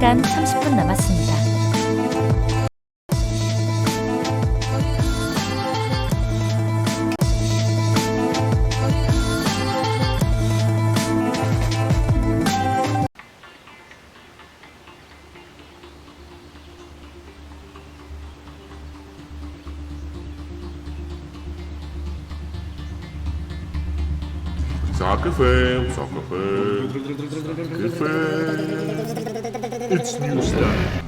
시간 30분 남았습니다. Soccer fam, it's news time.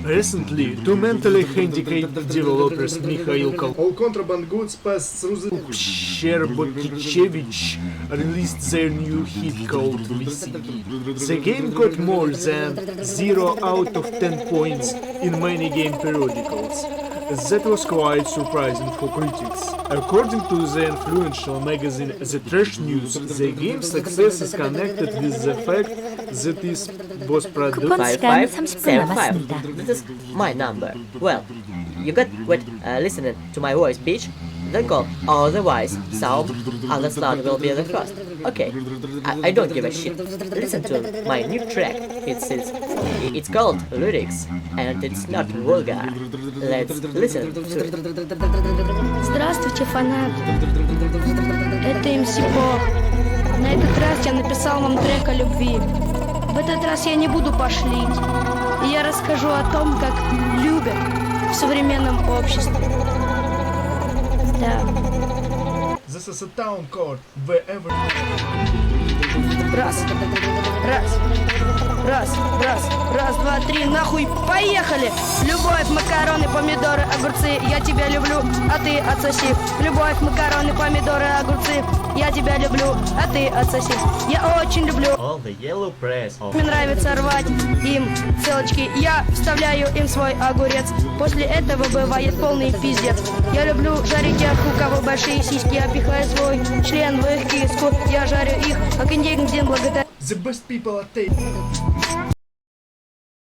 Recently, two mentally handicapped developers, Mikhail All contraband goods passed through the... Sherbokичevich, released their new hit called VCD. The game got more than 0 out of 10 points in many game periodicals. That was quite surprising for critics. According to the influential magazine The Trash News, the game's success is connected with the fact that it was produced. 쿠폰 시간 30분 5575. 남았습니다. This is my number. Well, you got what listening to my voice pitch? Then call, otherwise sound sound will be the first. Okay, I don't give a shit. Listen to my new track. It's called Lyrics, and it's not vulgar. Let's listen to it. Здравствуйте, фанаты! Это МС Бог. На этот раз я написал вам трек о любви. В этот раз я не буду пошлить. И я расскажу о том, как любят в современном обществе. Да. This is a town code wherever. Раз, два, три, нахуй, поехали! Любовь, макароны, помидоры, огурцы, я тебя люблю, а ты отсоси. Любовь, макароны, помидоры, огурцы, я тебя люблю, а ты отсоси. Я очень люблю. All the yellow press. Мне нравится рвать им селочки, я вставляю им свой огурец. После этого бывает полный пиздец. Я люблю жарить тех, у кого большие сиськи, я пихаю свой член в их киску. Я жарю их, а континген благодаря. The best people are taken.